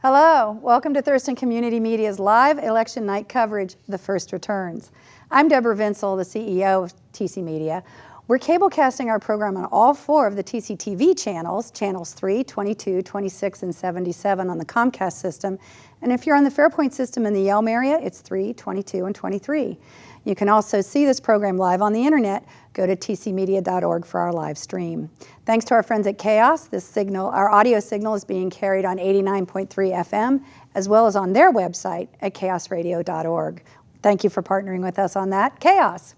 Hello, welcome to Thurston Community Media's live election night coverage, The First Returns. I'm Deborah Vinsel, the CEO of TC Media. We're cablecasting our program on all four of the TCTV channels, channels 3, 22, 26, and 77 on the Comcast system. And if you're on the Fairpoint system in the Yelm area, it's 3, 22, and 23. You can also see this program live on the internet. Go to tcmedia.org for our live stream. Thanks to our friends at Chaos, our audio signal is being carried on 89.3 FM, as well as on their website at chaosradio.org. Thank you for partnering with us on that, Chaos.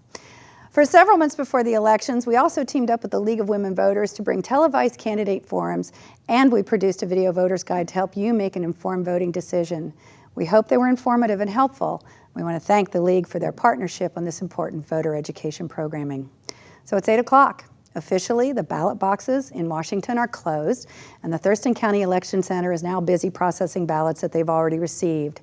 For several months before the elections, we also teamed up with the League of Women Voters to bring televised candidate forums, and we produced a video voter's guide to help you make an informed voting decision. We hope they were informative and helpful. We want to thank the League for their partnership on this important voter education programming. So it's 8 o'clock. Officially, the ballot boxes in Washington are closed, and the Thurston County Election Center is now busy processing ballots that they've already received.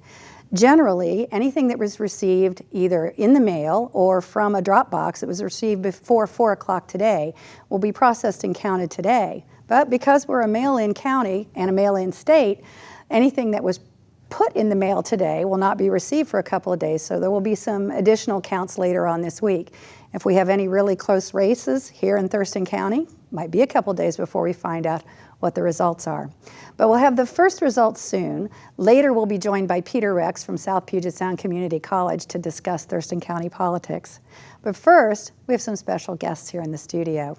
Generally, anything that was received either in the mail or from a drop box that was received before 4 o'clock today will be processed and counted today. But because we're a mail-in county and a mail-in state, anything that was put in the mail today will not be received for a couple of days, so there will be some additional counts later on this week. If we have any really close races here in Thurston County, might be a couple of days before we find out what the results are. But we'll have the first results soon. Later we'll be joined by Peter Rex from South Puget Sound Community College to discuss Thurston County politics. But first, we have some special guests here in the studio.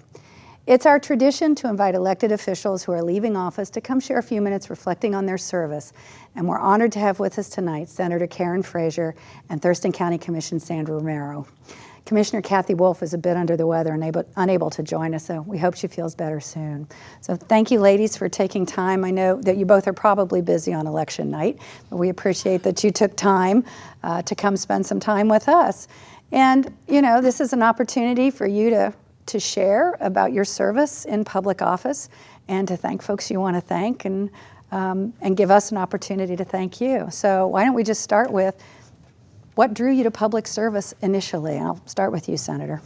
It's our tradition to invite elected officials who are leaving office to come share a few minutes reflecting on their service. And we're honored to have with us tonight Senator Karen Frazier and Thurston County Commission Sandra Romero. Commissioner Kathy Wolf is a bit under the weather and unable to join us, so we hope she feels better soon. So thank you, ladies, for taking time. I know that you both are probably busy on election night, but we appreciate that you took time to come spend some time with us. And, you know, this is an opportunity for you to share about your service in public office and to thank folks you want to thank and give us an opportunity to thank you. So why don't we just start with what drew you to public service initially? I'll start with you, Senator.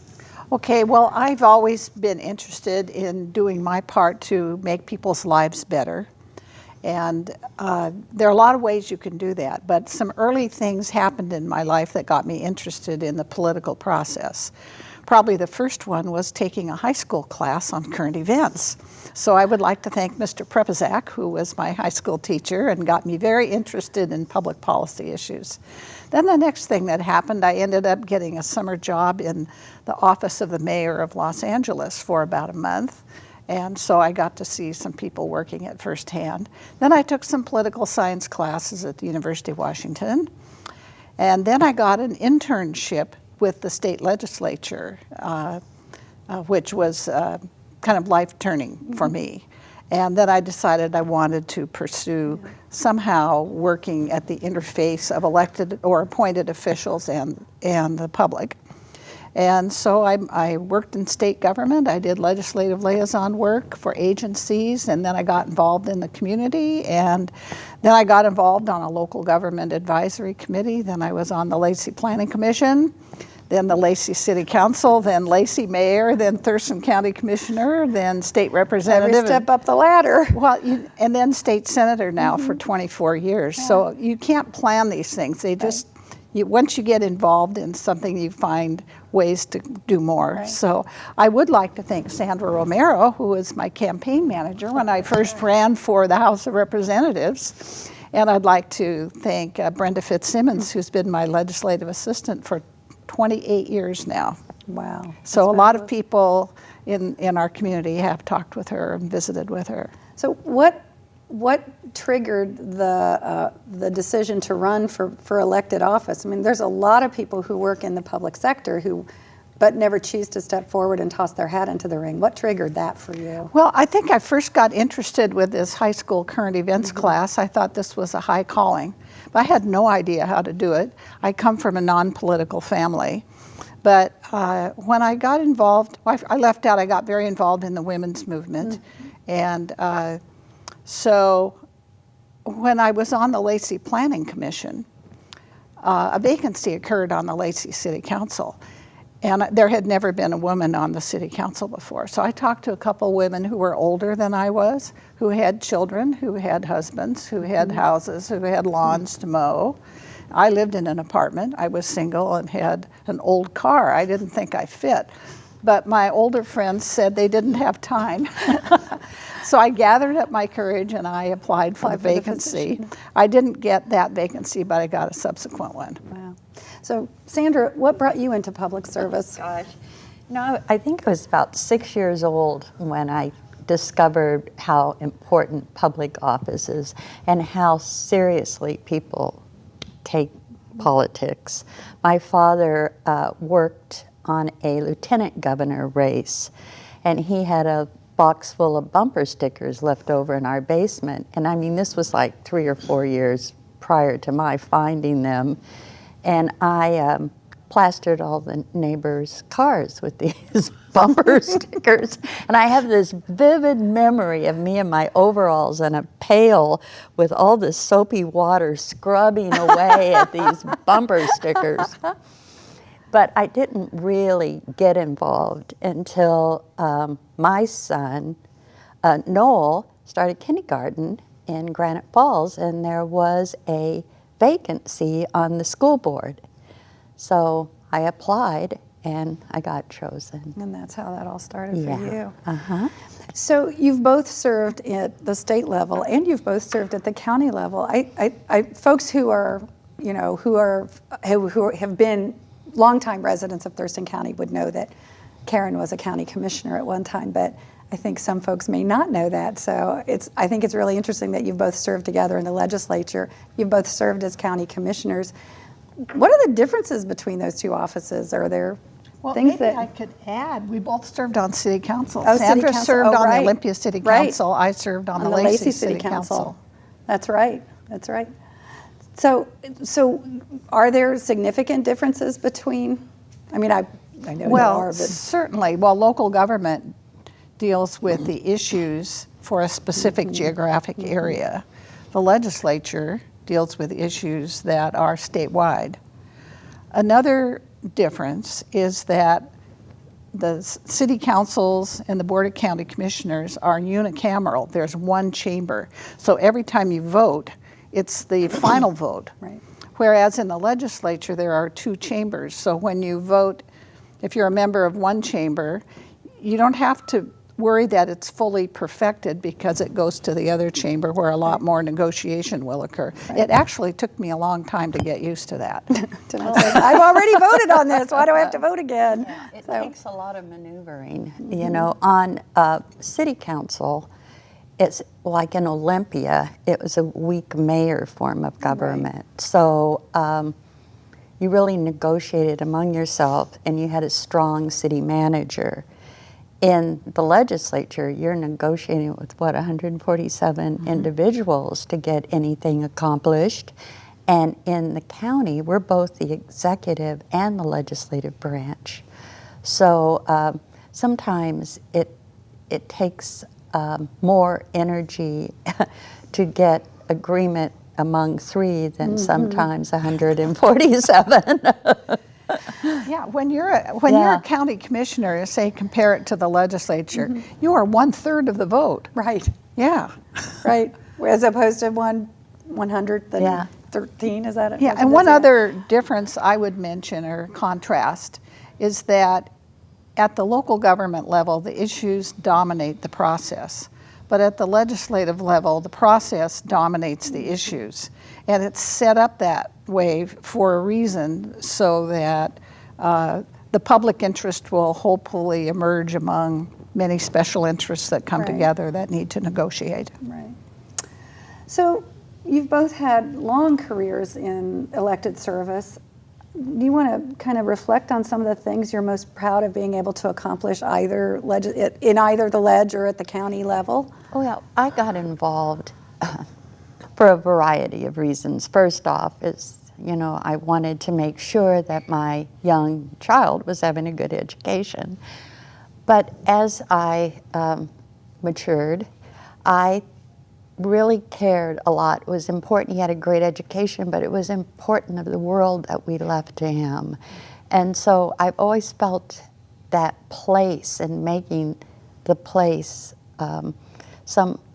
Okay, well, I've always been interested in doing my part to make people's lives better. And there are a lot of ways you can do that, but some early things happened in my life that got me interested in the political process. Probably the first one was taking a high school class on current events. So I would like to thank Mr. Prepazak, who was my high school teacher and got me very interested in public policy issues. Then the next thing that happened, I ended up getting a summer job in the office of the mayor of Los Angeles for about a month. And so I got to see some people working it firsthand. Then I took some political science classes at the University of Washington. And then I got an internship with the state legislature, which was kind of life-turning for me. And then I decided I wanted to pursue somehow working at the interface of elected or appointed officials and the public. And so I worked in state government. I did legislative liaison work for agencies, and then I got involved in the community, and then I got involved on a local government advisory committee. Then I was on the Lacey Planning Commission, then the Lacey City Council, then Lacey Mayor, then Thurston County Commissioner, then State Representative. Every step up the ladder. Well, and then State Senator now for 24 years. Yeah. So you can't plan these things. They just, once you get involved in something, you find ways to do more. Right. So I would like to thank Sandra Romero, who was my campaign manager when I first ran for the House of Representatives. And I'd like to thank Brenda Fitzsimmons, who's been my legislative assistant for 28 years now. Wow. So a lot of people in our community have talked with her and visited with her. So what triggered the decision to run for elected office? I mean, there's a lot of people who work in the public sector but never choose to step forward and toss their hat into the ring. What triggered that for you? Well, I think I first got interested with this high school current events class. I thought this was a high calling, but I had no idea how to do it. I come from a non-political family. But when I got involved, I left out, I got very involved in the women's movement. And so when I was on the Lacey Planning Commission, a vacancy occurred on the Lacey City Council. And there had never been a woman on the city council before. So I talked to a couple women who were older than I was, who had children, who had husbands, who had houses, who had lawns to mow. I lived in an apartment. I was single and had an old car. I didn't think I fit. But my older friends said they didn't have time. So I gathered up my courage and I applied for the vacancy. I didn't get that vacancy, but I got a subsequent one. Wow. So Sandra, what brought you into public service? Gosh, no, I think I was about 6 years old when I discovered how important public office is and how seriously people take politics. My father worked on a lieutenant governor race, and he had a box full of bumper stickers left over in our basement. And I mean, this was like 3 or 4 years prior to my finding them. And I plastered all the neighbors' cars with these bumper stickers. And I have this vivid memory of me in my overalls and a pail with all this soapy water scrubbing away at these bumper stickers. But I didn't really get involved until my son, Noel, started kindergarten in Granite Falls, and there was a vacancy on the school board. So I applied and I got chosen. And that's how that all started for you. Uh-huh. So you've both served at the state level and you've both served at the county level. Folks who are, you know, who have been longtime residents of Thurston County would know that Karen was a county commissioner at one time, but I think some folks may not know that. So I think it's really interesting that you've both served together in the legislature. You've both served as county commissioners. What are the differences between those two offices? Are there things maybe that I could add? We both served on city council. Oh, Sandra city council. served on right. the Olympia City Council. I served on the Lacey City Council. That's right. That's right. So are there significant differences between? I mean, I know there are, but certainly. Well, local government deals with the issues for a specific geographic area. The legislature deals with issues that are statewide. Another difference is that the city councils and the Board of County Commissioners are unicameral. There's one chamber. So every time you vote, it's the final vote. Right. Whereas in the legislature, there are two chambers. So when you vote, if you're a member of one chamber, you don't have to worry that it's fully perfected because it goes to the other chamber where a lot more negotiation will occur. Right. It actually took me a long time to get used to that. I've already voted on this. Why do I have to vote again? Yeah, it takes a lot of maneuvering. You know, on city council, it's like in Olympia, it was a weak mayor form of government. Right. So you really negotiated among yourself and you had a strong city manager. In the legislature, you're negotiating with, 147 individuals to get anything accomplished. And in the county, we're both the executive and the legislative branch. So sometimes it takes more energy to get agreement among three than sometimes 147. Yeah, when you're a county commissioner, say compare it to the legislature, you are 1/3 of the vote. Right. Yeah. Right. As opposed to 113, is that it? Yeah, and one other difference I would mention or contrast is that at the local government level, the issues dominate the process. But at the legislative level, the process dominates the issues. And it's set up that way for a reason so that the public interest will hopefully emerge among many special interests that come together that need to negotiate. Right. So you've both had long careers in elected service. Do you want to kind of reflect on some of the things you're most proud of being able to accomplish either in either the ledge or at the county level? Oh yeah, I got involved for a variety of reasons. First off, I wanted to make sure that my young child was having a good education. But as I matured, I really cared a lot. It was important he had a great education, but it was important of the world that we left to him. And so I've always felt that place and making the place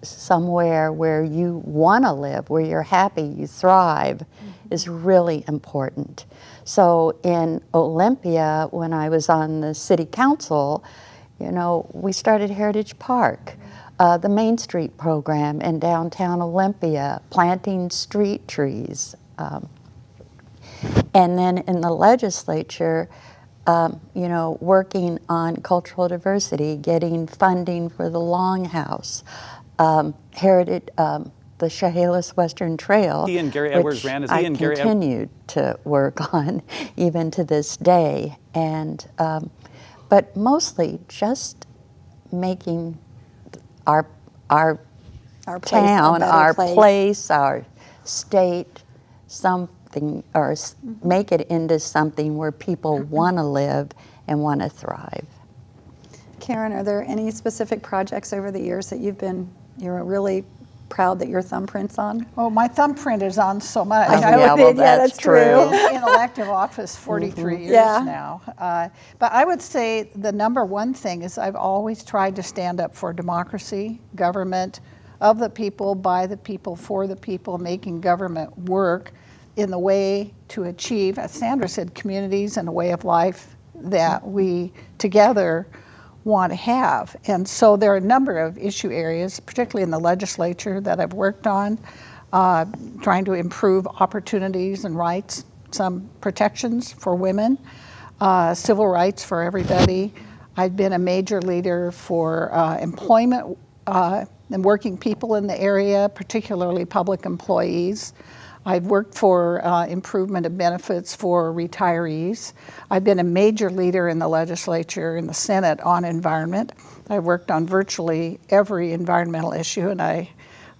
somewhere where you want to live, where you're happy, you thrive, is really important. So in Olympia, when I was on the city council, you know, we started Heritage Park, the Main Street program in downtown Olympia, planting street trees. And then in the legislature, you know, working on cultural diversity, getting funding for the Longhouse, Heritage, the Chehalis Western Trail. He and Gary Edwards ran as he and Gary continued to work on even to this day. And but mostly just making our place a town, better our place. place, our state, something, or make it into something where people want to live and want to thrive. Karen, are there any specific projects over the years that you're really proud that your thumbprint's on? Oh, my thumbprint is on so much. Oh, yeah, well, that's true. In elective office 43 years now. But I would say the number one thing is I've always tried to stand up for democracy, government, of the people, by the people, for the people, making government work in the way to achieve, as Sandra said, communities and a way of life that we together want to have. And so there are a number of issue areas, particularly in the legislature, that I've worked on, trying to improve opportunities and rights, some protections for women, civil rights for everybody. I've been a major leader for employment and working people in the area, particularly public employees. I've worked for improvement of benefits for retirees. I've been a major leader in the legislature, in the Senate, on environment. I've worked on virtually every environmental issue, and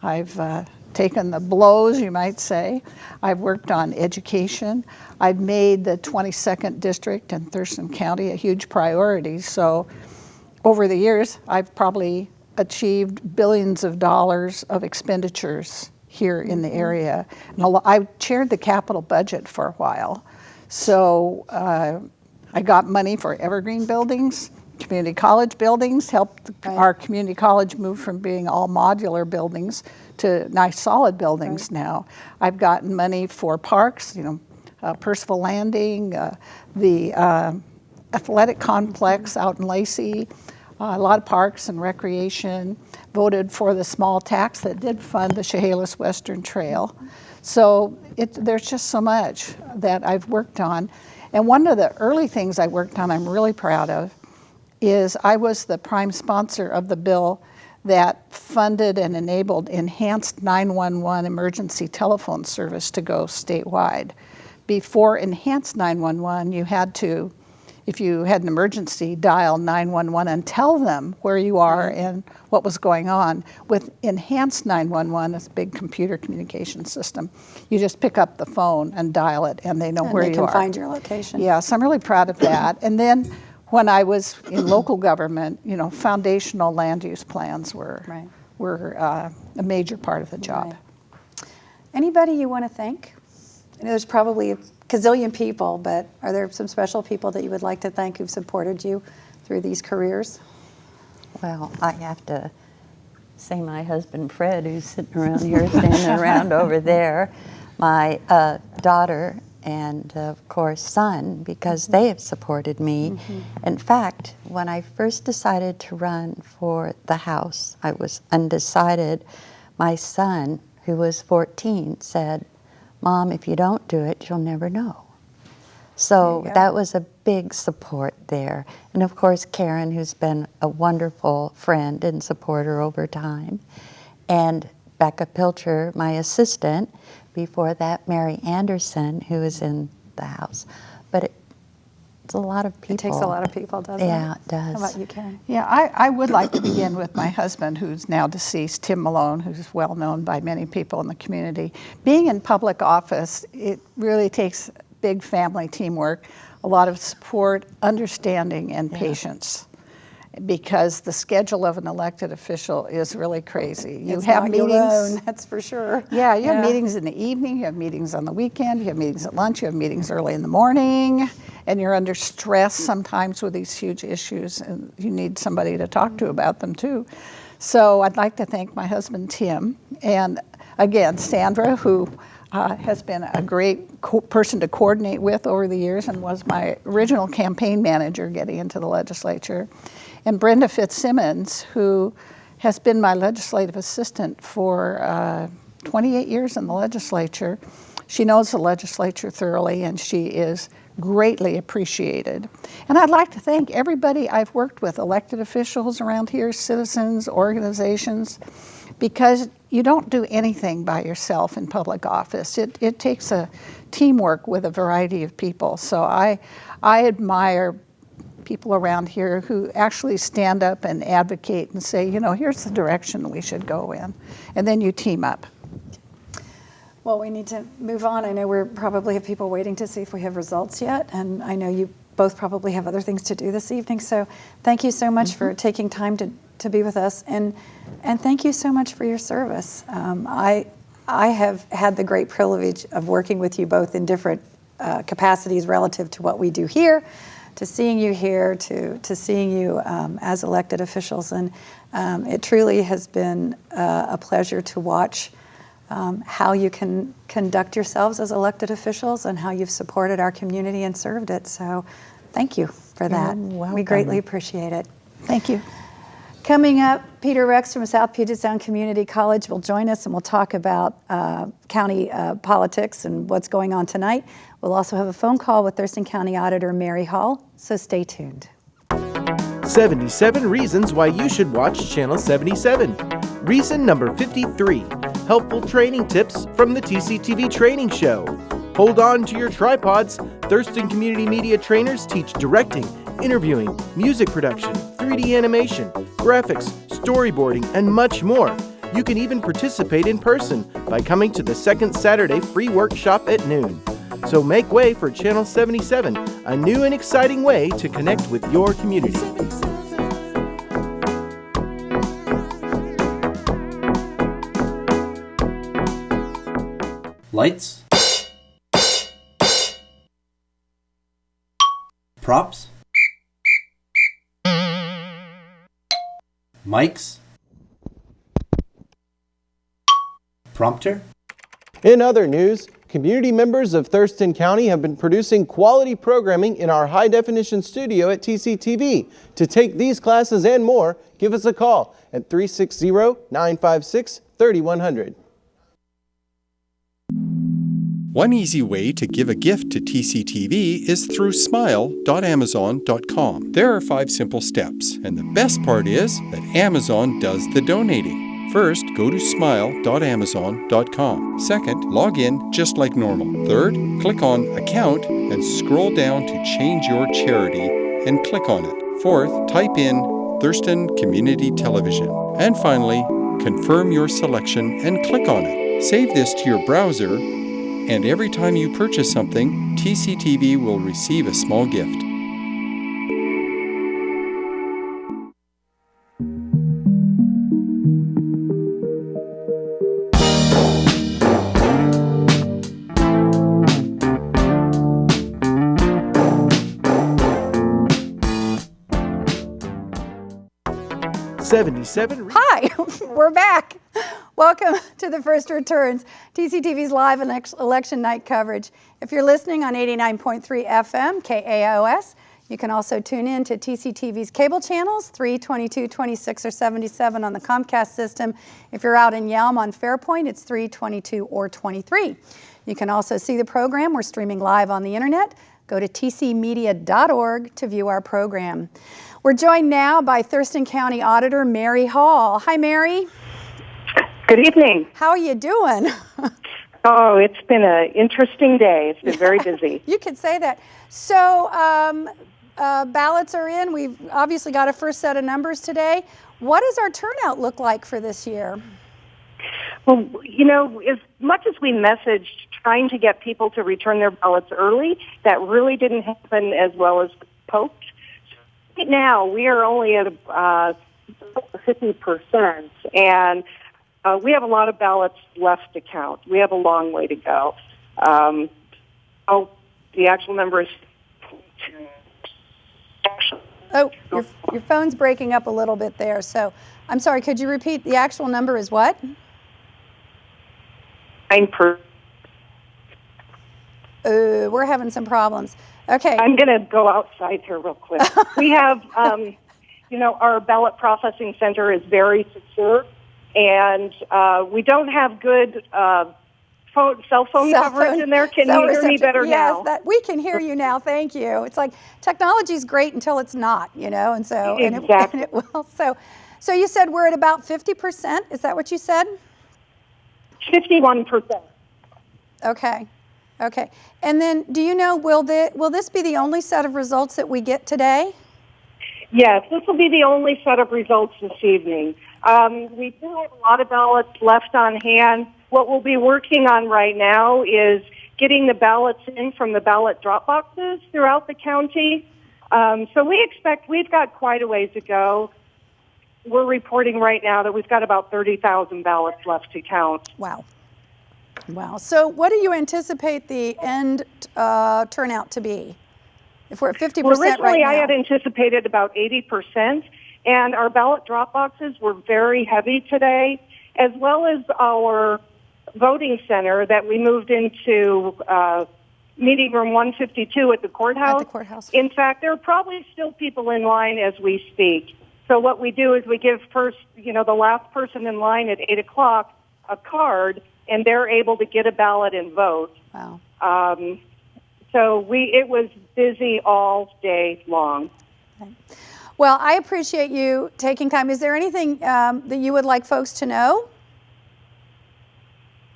I've taken the blows, you might say. I've worked on education. I've made the 22nd district in Thurston County a huge priority. So over the years, I've probably achieved billions of dollars of expenditures here in the area. And I chaired the capital budget for a while. So I got money for evergreen buildings, community college buildings, helped our community college move from being all modular buildings to nice solid buildings now. I've gotten money for parks, you know, Percival Landing, the athletic complex out in Lacey, a lot of parks and recreation, voted for the small tax that did fund the Chehalis Western Trail. So there's just so much that I've worked on. And one of the early things I worked on I'm really proud of is I was the prime sponsor of the bill that funded and enabled enhanced 911 emergency telephone service to go statewide. Before enhanced 911, you had to, if you had an emergency, dial 911 and tell them where you are and what was going on. With enhanced 911, it's a big computer communication system. You just pick up the phone and dial it, and they know where you are. And they can find your location. Yeah, so I'm really proud of that. And then when I was in local government, you know, foundational land use plans were a major part of the job. Right. Anybody you want to thank? I know there's probably a gazillion people, but are there some special people that you would like to thank who've supported you through these careers? Well, I have to say my husband Fred, who's sitting around here, standing around over there, my daughter, and of course son, because they have supported me. In fact, when I first decided to run for the House, I was undecided. My son, who was 14, said, "Mom, if you don't do it, you'll never know." So that was a big support there. And of course, Karen, who's been a wonderful friend and supporter over time. And Becca Pilcher, my assistant. Before that, Mary Anderson, who is in the House. But it's a lot of people. It takes a lot of people, doesn't it? Yeah, it does. How about you, Karen? Yeah, I would like to begin with my husband, who's now deceased, Tim Malone, who's well known by many people in the community. Being in public office, it really takes big family teamwork, a lot of support, understanding, and patience. Because the schedule of an elected official is really crazy. You It's have not meetings. your own, that's for sure. Yeah, you have meetings in the evening, you have meetings on the weekend, you have meetings at lunch, you have meetings early in the morning, and you're under stress sometimes with these huge issues, and you need somebody to talk to about them too. So I'd like to thank my husband, Tim, and again, Sandra, who has been a great person to coordinate with over the years and was my original campaign manager getting into the legislature, and Brenda Fitzsimmons, who has been my legislative assistant for 28 years in the legislature. She knows the legislature thoroughly, and she is greatly appreciated. And I'd like to thank everybody I've worked with, elected officials around here, citizens, organizations, because you don't do anything by yourself in public office. It takes a teamwork with a variety of people. So I admire people around here who actually stand up and advocate and say, you know, here's the direction we should go in. And then you team up. Well, we need to move on. I know we probably have people waiting to see if we have results yet, and I know you both probably have other things to do this evening. So thank you so much for taking time to be with us, and thank you so much for your service. I have had the great privilege of working with you both in different capacities relative to what we do here, to seeing you here, to seeing you as elected officials, and it truly has been a pleasure to watch how you can conduct yourselves as elected officials and how you've supported our community and served it. So thank you for that. We greatly appreciate it. Thank you. Coming up, Peter Rex from South Puget Sound Community College will join us, and we'll talk about county politics and what's going on tonight. We'll also have a phone call with Thurston County Auditor Mary Hall, so stay tuned. 77 reasons why you should watch Channel 77. Reason number 53, helpful training tips from the TCTV training show. Hold on to your tripods. Thurston Community Media trainers teach directing, interviewing, music production, 3D animation, graphics, storyboarding, and much more. You can even participate in person by coming to the second Saturday free workshop at noon. So make way for Channel 77, a new and exciting way to connect with your community. Lights. Props. Mics. Prompter. In other news, community members of Thurston County have been producing quality programming in our high-definition studio at TCTV. To take these classes and more, give us a call at 360-956-3100. One easy way to give a gift to TCTV is through smile.amazon.com. There are 5 simple steps, and the best part is that Amazon does the donating. First, go to smile.amazon.com. Second, log in just like normal. Third, click on Account and scroll down to change your charity and click on it. Fourth, type in Thurston Community Television. And finally, confirm your selection and click on it. Save this to your browser, and every time you purchase something, TCTV will receive a small gift. Hi, we're back. Welcome to the First Returns, TCTV's live election night coverage. If you're listening on 89.3 FM, KAOS, you can also tune in to TCTV's cable channels, 3, 22, 26, or 77 on the Comcast system. If you're out in Yelm on Fairpoint, it's 3, 22, or 23. You can also see the program. We're streaming live on the internet. Go to tcmedia.org to view our program. We're joined now by Thurston County Auditor Mary Hall. Hi, Mary. Good evening. How are you doing? Oh, it's been an interesting day. It's been very busy. You could say that. So ballots are in. We've obviously got a first set of numbers today. What does our turnout look like for this year? Well, you know, as much as we messaged trying to get people to return their ballots early, that really didn't happen as well as hoped. Right now, we are only at 50%, and we have a lot of ballots left to count. We have a long way to go. The actual number is Oh, your phone's breaking up a little bit there. So I'm sorry, could you repeat the actual number is what? 9%. We're having some problems. Okay. I'm going to go outside here real quick. We have, our ballot processing center is very secure, and we don't have good cell phone coverage in there. Can you hear me better now? Yes, we can hear you now. Thank you. It's like technology's great until it's not, and so exactly. and it will. So you said we're at about 50%. Is that what you said? 51%. Okay. Okay. And then do you know, will this be the only set of results that we get today? Yes, this will be the only set of results this evening. We do have a lot of ballots left on hand. What we'll be working on right now is getting the ballots in from the ballot drop boxes throughout the county. So we expect we've got quite a ways to go. We're reporting right now that we've got about 30,000 ballots left to count. Wow. Wow. So what do you anticipate the end turnout to be? If we're at 50% well, originally right now. I had anticipated about 80%, and our ballot drop boxes were very heavy today, as well as our voting center that we moved into meeting room 152 at the courthouse. At the courthouse. In fact, there are probably still people in line as we speak. So what we do is we give first, the last person in line at 8 o'clock a card, and they're able to get a ballot and vote. Wow. So it was busy all day long. Okay. Well, I appreciate you taking time. Is there anything that you would like folks to know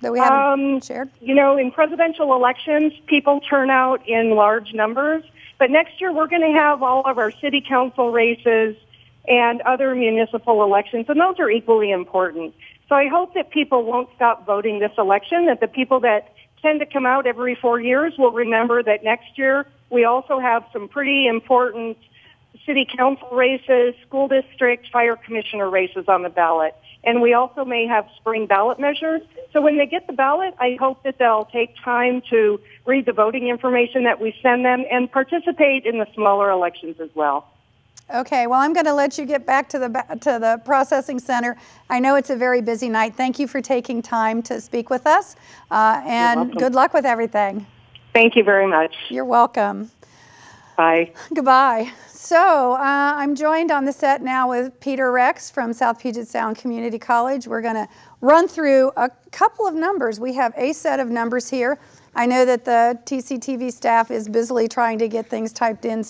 that we haven't shared? In presidential elections, people turn out in large numbers. But next year, we're going to have all of our city council races and other municipal elections, and those are equally important. So I hope that people won't stop voting this election, that the people that tend to come out every 4 years will remember that next year we also have some pretty important city council races, school district, fire commissioner races on the ballot. And we also may have spring ballot measures. So when they get the ballot, I hope that they'll take time to read the voting information that we send them and participate in the smaller elections as well. Okay, well, I'm going to let you get back to the processing center. I know it's a very busy night. Thank you for taking time to speak with us, and good luck with everything. Thank you very much. You're welcome. Bye. Goodbye. So I'm joined on the set now with Peter Rex from South Puget Sound Community College. We're going to run through a couple of numbers. We have a set of numbers here. I know that the TCTV staff is busily trying to get things typed in,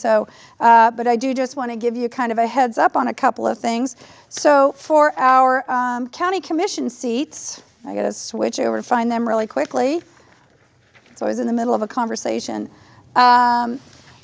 but I do just want to give you kind of a heads up on a couple of things. So for our county commission seats, I got to switch over to find them really quickly. It's always in the middle of a conversation.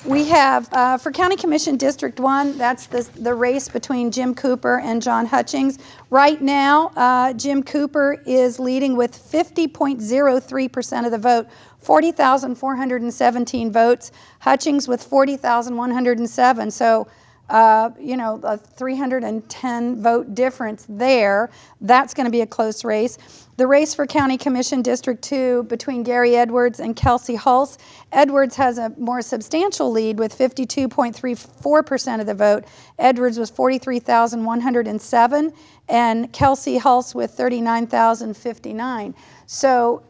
We have, for County Commission District 1, that's the race between Jim Cooper and John Hutchings. Right now, Jim Cooper is leading with 50.03% of the vote, 40,417 votes. Hutchings with 40,107. So, a 310 vote difference there. That's going to be a close race. The race for County Commission District 2 between Gary Edwards and Kelsey Hulse. Edwards has a more substantial lead with 52.34% of the vote. Edwards was 43,107 and Kelsey Hulse with 39,059. So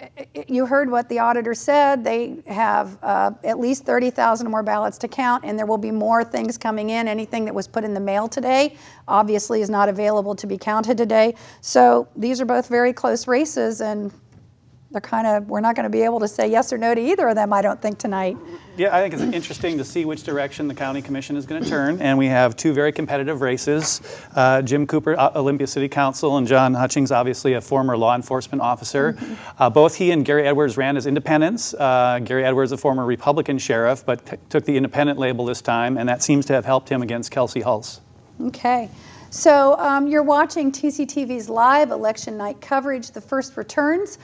you heard what the auditor said. They have at least 30,000 more ballots to count, and there will be more things coming in. Anything that was put in the mail today obviously is not available to be counted today. So these are both very close races, and we're not going to be able to say yes or no to either of them, I don't think, tonight. Yeah, I think it's interesting to see which direction the county commission is going to turn, and we have two very competitive races. Jim Cooper, Olympia City Council, and John Hutchings, obviously a former law enforcement officer. Mm-hmm. Both he and Gary Edwards ran as independents. Gary Edwards, a former Republican sheriff, but took the independent label this time, and that seems to have helped him against Kelsey Hulse. Okay. So you're watching TCTV's live election night coverage, The First Returns.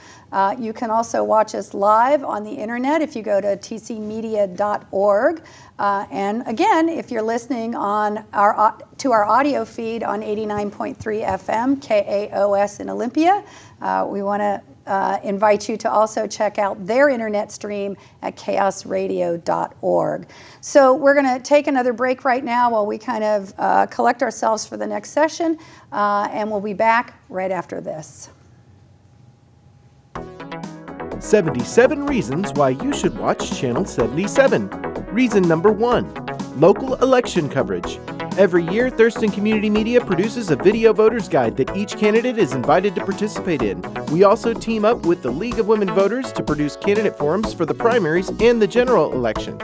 You can also watch us live on the internet if you go to tcmedia.org. And again, if you're listening on to our audio feed on 89.3 FM, KAOS in Olympia, we want to invite you to also check out their internet stream at chaosradio.org. So we're going to take another break right now while we kind of collect ourselves for the next session, and we'll be back right after this. 77 reasons why you should watch Channel 77. Reason number 1, local election coverage. Every year, Thurston Community Media produces a video voter's guide that each candidate is invited to participate in. We also team up with the League of Women Voters to produce candidate forums for the primaries and the general election.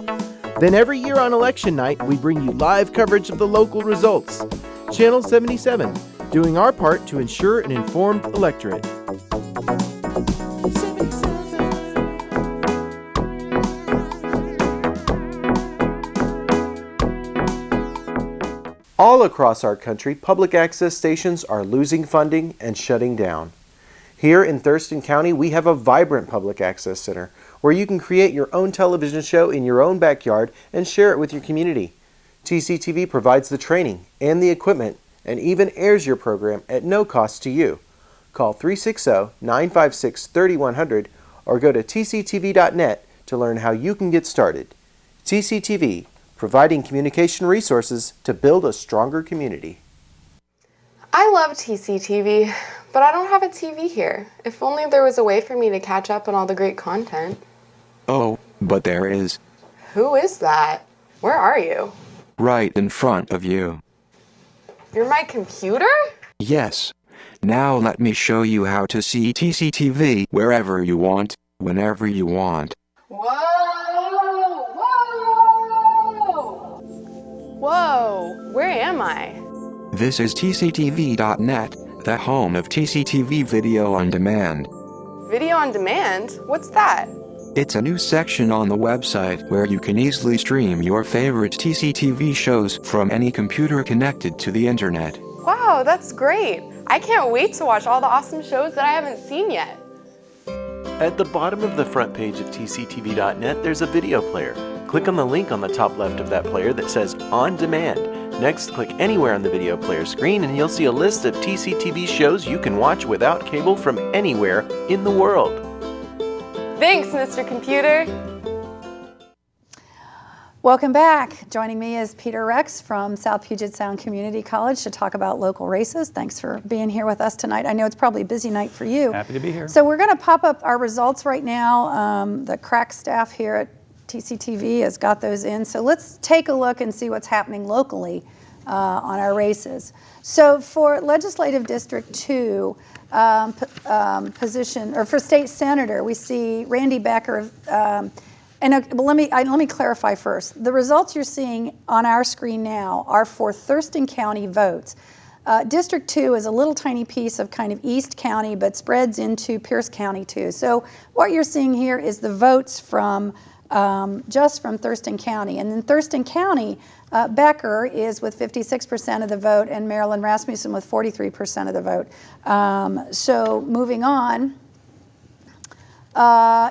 Then every year on election night, we bring you live coverage of the local results. Channel 77, doing our part to ensure an informed electorate. All across our country, public access stations are losing funding and shutting down. Here in Thurston County, we have a vibrant public access center where you can create your own television show in your own backyard and share it with your community. TCTV provides the training and the equipment and even airs your program at no cost to you. Call 360-956-3100 or go to tctv.net to learn how you can get started. TCTV, providing communication resources to build a stronger community. I love TCTV, but I don't have a TV here. If only there was a way for me to catch up on all the great content. Oh, but there is. Who is that? Where are you? Right in front of you. You're my computer? Yes. Now let me show you how to see TCTV wherever you want, whenever you want. Whoa! Whoa! Whoa! Where am I? This is TCTV.net, the home of TCTV Video on Demand. Video on demand? What's that? It's a new section on the website where you can easily stream your favorite TCTV shows from any computer connected to the internet. Wow, that's great. I can't wait to watch all the awesome shows that I haven't seen yet. At the bottom of the front page of TCTV.net, there's a video player. Click on the link on the top left of that player that says On Demand. Next, click anywhere on the video player screen and you'll see a list of TCTV shows you can watch without cable from anywhere in the world. Thanks, Mr. Computer. Welcome back. Joining me is Peter Rex from South Puget Sound Community College to talk about local races. Thanks for being here with us tonight. I know it's probably a busy night for you. Happy to be here. So we're going to pop up our results right now. The crack staff here at TCTV has got those in. So let's take a look and see what's happening locally on our races. So for Legislative District 2 position, or for state senator, we see Randy Becker. Let me clarify first. The results you're seeing on our screen now are for Thurston County votes. District 2 is a little tiny piece of kind of East County, but spreads into Pierce County too. So what you're seeing here is the votes from just from Thurston County. And in Thurston County, Becker is with 56% of the vote and Marilyn Rasmussen with 43% of the vote. So moving on,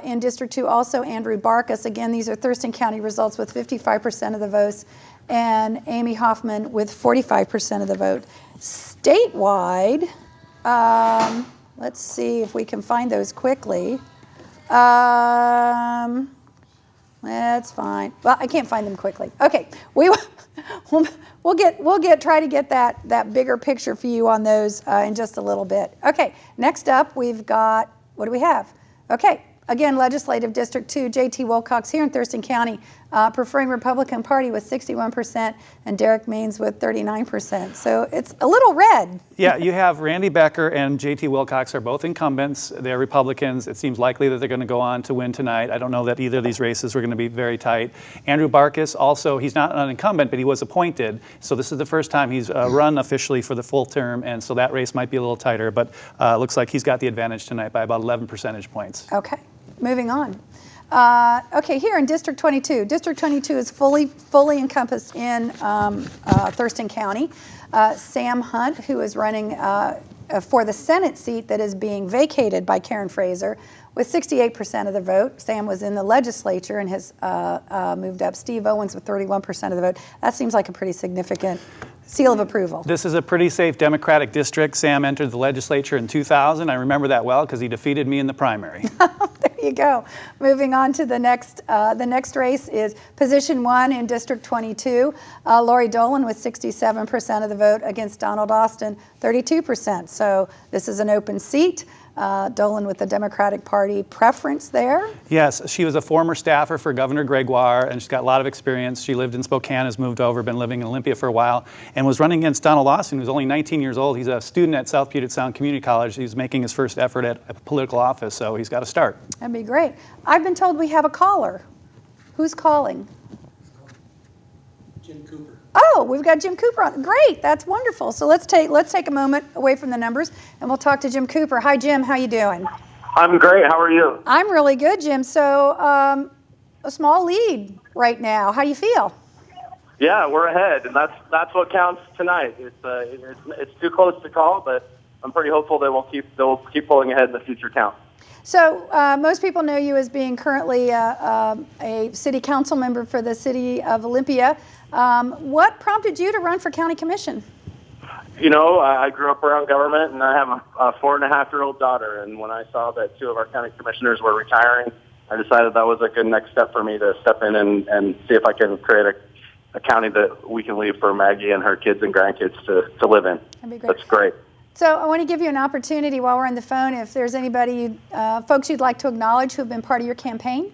in District 2 also Andrew Barkus, again these are Thurston County results with 55% of the votes, and Amy Hoffman with 45% of the vote. Statewide, let's see if we can find those quickly. That's fine. Well, I can't find them quickly. Okay, we'll try to get that bigger picture for you on those in just a little bit. Okay, next up we've got, what do we have? Okay, again, Legislative District 2, J.T. Wilcox here in Thurston County, preferring Republican Party with 61% and Derek Maines with 39%. So it's a little red. Yeah, you have Randy Becker and J.T. Wilcox are both incumbents. They're Republicans. It seems likely that they're going to go on to win tonight. I don't know that either of these races are going to be very tight. Andrew Barkus also, he's not an incumbent, but he was appointed. So this is the first time he's run officially for the full term, and so that race might be a little tighter, but looks like he's got the advantage tonight by about 11 percentage points. Okay, moving on. Okay, here in District 22. District 22 is fully encompassed in Thurston County. Sam Hunt, who is running for the Senate seat that is being vacated by Karen Fraser, with 68% of the vote. Sam was in the legislature and has moved up. Steve Owens with 31% of the vote. That seems like a pretty significant seal of approval. This is a pretty safe Democratic district. Sam entered the legislature in 2000. I remember that well because he defeated me in the primary. There you go. Moving on to the next race is position 1 in District 22. Lori Dolan with 67% of the vote against Donald Austin, 32%. So this is an open seat. Dolan with the Democratic Party preference there. Yes, she was a former staffer for Governor Gregoire, and she's got a lot of experience. She lived in Spokane, has moved over, been living in Olympia for a while, and was running against Donald Austin, who's only 19 years old. He's a student at South Puget Sound Community College. He's making his first effort at a political office, so he's got to start. That'd be great. I've been told we have a caller. Who's calling? Jim Cooper. Oh, we've got Jim Cooper on. Great, that's wonderful. So let's take a moment away from the numbers, and we'll talk to Jim Cooper. Hi, Jim. How you doing? I'm great. How are you? I'm really good, Jim. So a small lead right now. How do you feel? Yeah, we're ahead, and that's what counts tonight. It's too close to call, but I'm pretty hopeful that they'll keep pulling ahead in the future count. So most people know you as being currently a city council member for the city of Olympia. What prompted you to run for county commission? You know, I grew up around government, and I have a 4.5-year-old daughter. And when I saw that 2 of our county commissioners were retiring, I decided that was a good next step for me to step in and see if I can create a county that we can leave for Maggie and her kids and grandkids to live in. That'd be great. That's great. So I want to give you an opportunity while we're on the phone, if there's anybody, folks you'd like to acknowledge who have been part of your campaign.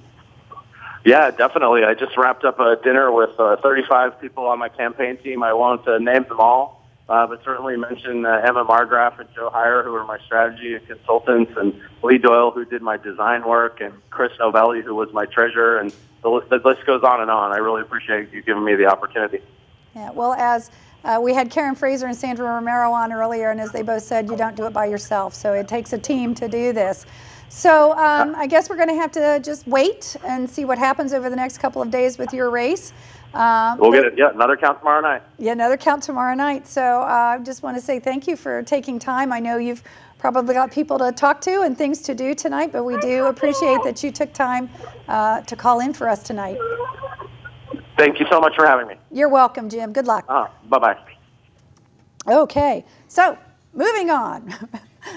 Yeah, definitely. I just wrapped up a dinner with 35 people on my campaign team. I won't name them all, but certainly mention Emma Margraf and Joe Heyer, who are my strategy consultants, and Lee Doyle, who did my design work, and Chris Novelli, who was my treasurer, and the list goes on and on. I really appreciate you giving me the opportunity. Yeah, well, as we had Karen Fraser and Sandra Romero on earlier, and as they both said, you don't do it by yourself, so it takes a team to do this. So I guess we're going to have to just wait and see what happens over the next couple of days with your race. We'll get it. Yeah, another count tomorrow night. Yeah, another count tomorrow night. So I just want to say thank you for taking time. I know you've probably got people to talk to and things to do tonight, but we do appreciate that you took time to call in for us tonight. Thank you so much for having me. You're welcome, Jim. Good luck. Bye-bye. Okay, so moving on.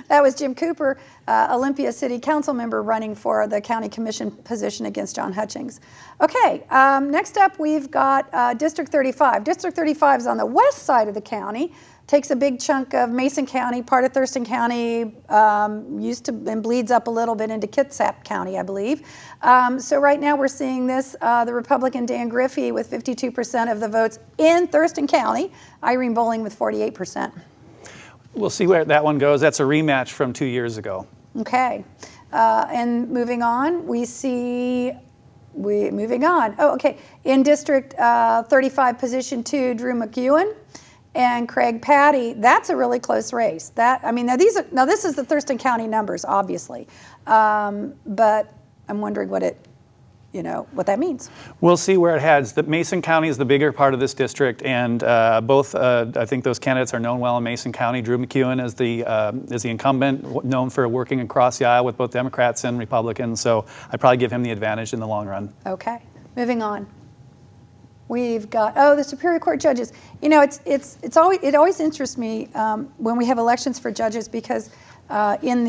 That was Jim Cooper, Olympia City Council member running for the county commission position against John Hutchings. Okay, next up we've got District 35. District 35 is on the west side of the county, takes a big chunk of Mason County, part of Thurston County, used to and bleeds up a little bit into Kitsap County, I believe. So right now we're seeing this, the Republican Dan Griffey with 52% of the votes in Thurston County, Irene Bowling with 48%. We'll see where that one goes. That's a rematch from 2 years ago. Okay, and moving on, moving on. Oh, okay. In District 35, Position 2, Drew McEwen and Craig Patty. That's a really close race. Now this is the Thurston County numbers, obviously, but I'm wondering what that means. We'll see where it heads. The Mason County is the bigger part of this district, and both I think those candidates are known well in Mason County. Drew McEwen is the incumbent, known for working across the aisle with both Democrats and Republicans. So I'd probably give him the advantage in the long run. Okay, moving on. We've got the Superior Court judges. You know, it always interests me when we have elections for judges because in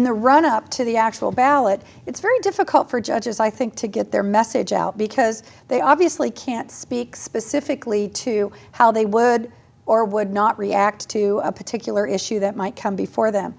the run-up to the actual ballot, it's very difficult for judges, I think, to get their message out because they obviously can't speak specifically to how they would or would not react to a particular issue that might come before them.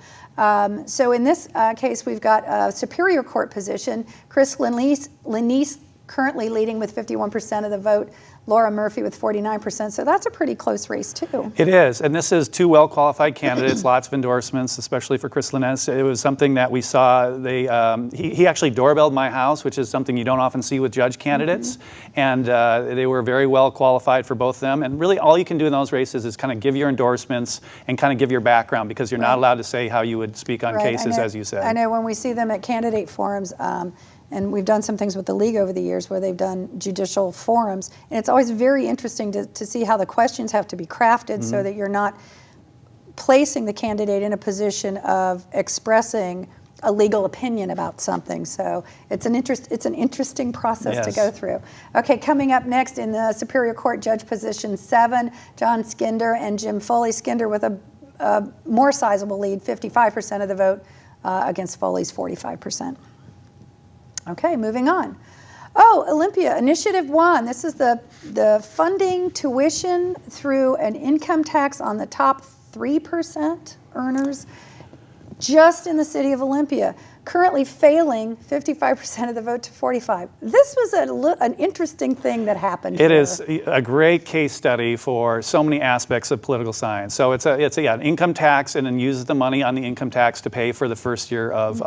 So in this case, we've got a Superior Court position. Chris Lenise currently leading with 51% of the vote. Laura Murphy with 49%, so that's a pretty close race too. It is, and this is 2 well-qualified candidates, lots of endorsements, especially for Chris Lenise. It was something that we saw. He actually doorbelled my house, which is something you don't often see with judge candidates, and they were very well qualified for both of them. And really all you can do in those races is kind of give your endorsements and kind of give your background because you're not allowed to say how you would speak on cases, as you said. I know when we see them at candidate forums, and we've done some things with the league over the years where they've done judicial forums. And it's always very interesting to see how the questions have to be crafted so that you're not placing the candidate in a position of expressing a legal opinion about something. So it's an interesting process to go through. Okay, coming up next in the Superior Court Judge Position 7, John Skinder and Jim Foley. Skinder with a more sizable lead, 55% of the vote against Foley's 45%. Okay, moving on. Oh, Olympia, Initiative 1. This is the funding tuition through an income tax on the top 3% earners just in the city of Olympia, currently failing 55% of the vote to 45%. This was an interesting thing that happened. It is a great case study for so many aspects of political science. So it's an income tax, and then uses the money on the income tax to pay for the first year of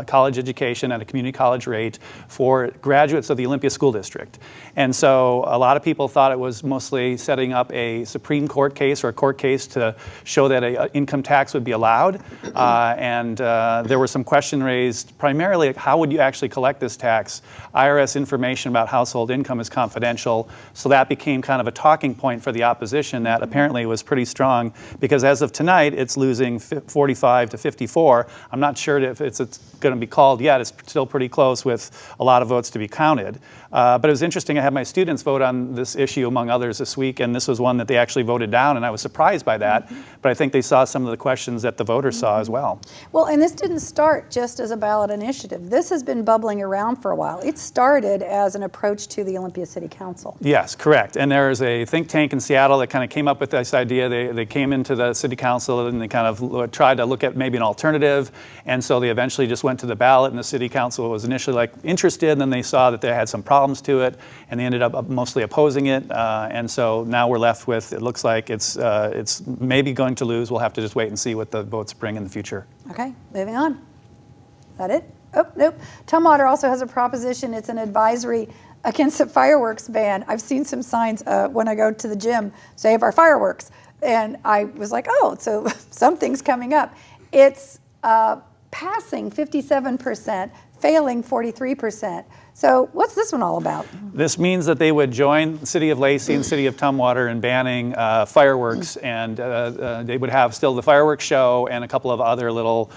college education at a community college rate for graduates of the Olympia School District. And so a lot of people thought it was mostly setting up a Supreme Court case or a court case to show that an income tax would be allowed. And there was some question raised primarily, how would you actually collect this tax? IRS information about household income is confidential, so that became kind of a talking point for the opposition that apparently was pretty strong, because as of tonight, it's losing 45 to 54. I'm not sure if it's going to be called yet. It's still pretty close with a lot of votes to be counted. But it was interesting. I had my students vote on this issue, among others, this week, and this was one that they actually voted down, and I was surprised by that. But I think they saw some of the questions that the voters saw as well. Well, and this didn't start just as a ballot initiative. This has been bubbling around for a while. It started as an approach to the Olympia City Council. Yes, correct. And there is a think tank in Seattle that kind of came up with this idea. They came into the city council and they kind of tried to look at maybe an alternative. And so they eventually just went to the ballot, and the city council was initially interested, and then they saw that they had some problems to it, and they ended up mostly opposing it. And so now we're left with, it looks like it's maybe going to lose. We'll have to just wait and see what the votes bring in the future. Okay, moving on. Is that it? Oh, nope. Tumwater also has a proposition. It's an advisory against a fireworks ban. I've seen some signs when I go to the gym, save our fireworks. And I was like, oh, so something's coming up. It's passing 57%, failing 43%. So what's this one all about? This means that they would join the City of Lacey and City of Tumwater in banning fireworks, and they would have still the fireworks show and a couple of other little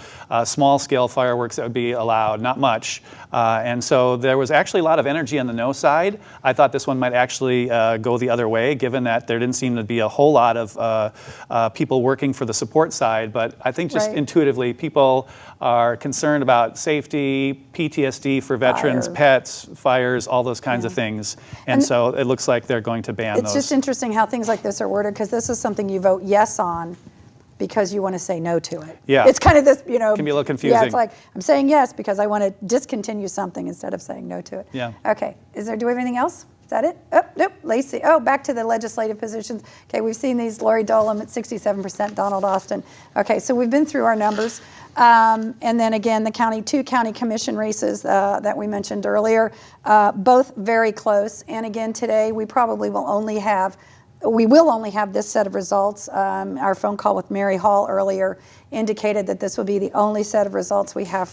small-scale fireworks that would be allowed, not much. And so there was actually a lot of energy on the no side. I thought this one might actually go the other way, given that there didn't seem to be a whole lot of people working for the support side. But I think just intuitively, people are concerned about safety, PTSD for veterans, pets, fires, all those kinds of things. And so it looks like they're going to ban those. It's just interesting how things like this are worded, because this is something you vote yes on because you want to say no to it. Yeah. It's kind of this, you know. It can be a little confusing. Yeah, it's like, I'm saying yes because I want to discontinue something instead of saying no to it. Yeah. Okay, do we have anything else? Is that it? Oh, nope, Lacey. Oh, back to the legislative positions. Okay, we've seen these. Lori Dolam at 67%, Donald Austin. Okay, so we've been through our numbers. And then again, the two county commission races that we mentioned earlier, both very close. And again, today we probably will only have this set of results. Our phone call with Mary Hall earlier indicated that this will be the only set of results we have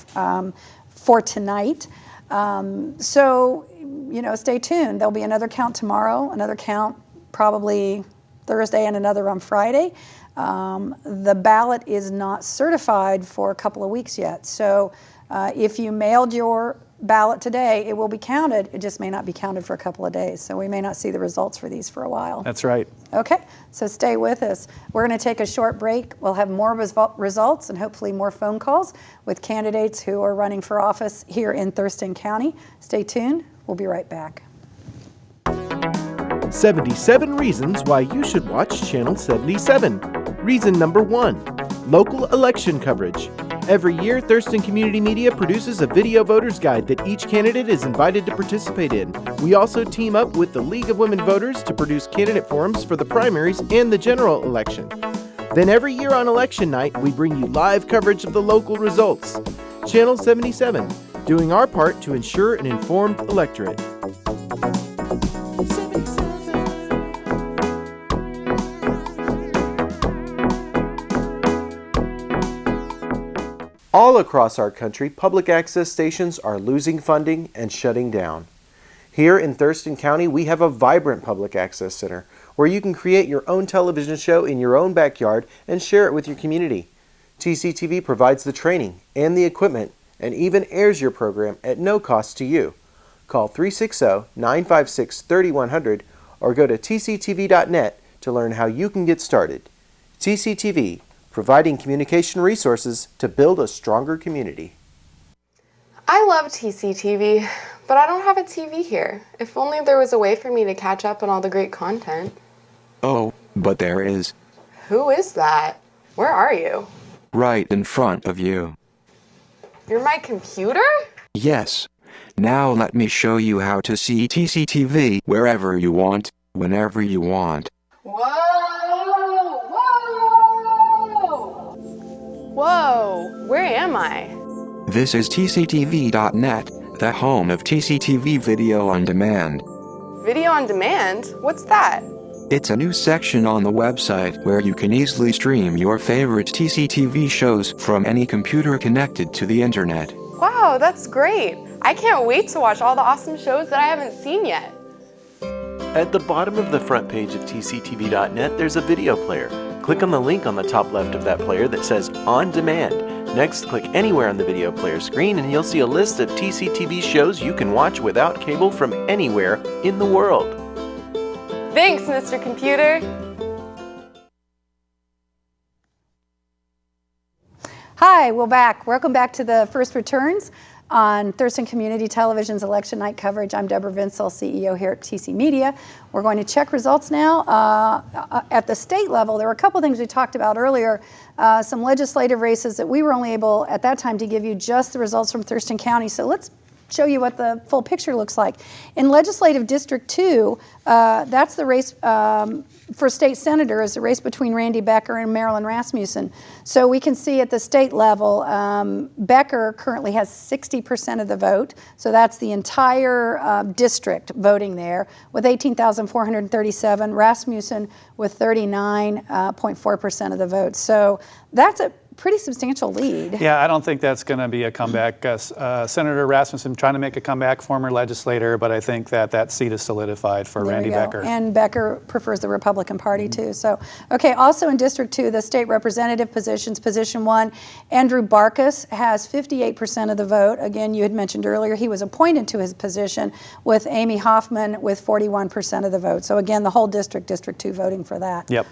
for tonight. So, you know, stay tuned. There'll be another count tomorrow, another count probably Thursday, and another on Friday. The ballot is not certified for a couple of weeks yet. So if you mailed your ballot today, it will be counted. It just may not be counted for a couple of days. So we may not see the results for these for a while. That's right. Okay, so stay with us. We're going to take a short break. We'll have more results and hopefully more phone calls with candidates who are running for office here in Thurston County. Stay tuned. We'll be right back. 77 reasons why you should watch Channel 77. Reason number 1, local election coverage. Every year, Thurston Community Media produces a video voter's guide that each candidate is invited to participate in. We also team up with the League of Women Voters to produce candidate forums for the primaries and the general election. Then every year on election night, we bring you live coverage of the local results. Channel 77, doing our part to ensure an informed electorate. All across our country, public access stations are losing funding and shutting down. Here in Thurston County, we have a vibrant public access center where you can create your own television show in your own backyard and share it with your community. TCTV provides the training and the equipment and even airs your program at no cost to you. Call 360-956-3100 or go to tctv.net to learn how you can get started. TCTV, providing communication resources to build a stronger community. I love TCTV, but I don't have a TV here. If only there was a way for me to catch up on all the great content. Oh, but there is. Who is that? Where are you? Right in front of you. You're my computer? Yes. Now let me show you how to see TCTV wherever you want, whenever you want. Whoa! Whoa! Whoa! Where am I? This is TCTV.net, the home of TCTV Video on Demand. Video on demand? What's that? It's a new section on the website where you can easily stream your favorite TCTV shows from any computer connected to the internet. Wow, that's great. I can't wait to watch all the awesome shows that I haven't seen yet. At the bottom of the front page of tctv.net, there's a video player. Click on the link on the top left of that player that says On Demand. Next, click anywhere on the video player screen and you'll see a list of TCTV shows you can watch without cable from anywhere in the world. Thanks, Mr. Computer. Hi, we're back. Welcome back to the First Returns on Thurston Community Television's election night coverage. I'm Deborah Vinsel, CEO here at TC Media. We're going to check results now. At the state level, there were a couple things we talked about earlier, some legislative races that we were only able at that time to give you just the results from Thurston County. So let's show you what the full picture looks like. In Legislative District 2, that's the race for state senator, is the race between Randy Becker and Marilyn Rasmussen. So we can see at the state level, Becker currently has 60% of the vote. So that's the entire district voting there with 18,437, Rasmussen with 39.4% of the vote. So that's a pretty substantial lead. Yeah, I don't think that's going to be a comeback. Senator Rasmussen trying to make a comeback, former legislator, but I think that seat is solidified for Randy Becker. And Becker prefers the Republican Party too. So, okay, also in District 2, the state representative positions, Position 1, Andrew Barkus has 58% of the vote. Again, you had mentioned earlier, he was appointed to his position with Amy Hoffman with 41% of the vote. So again, the whole district, District 2, voting for that. Yep.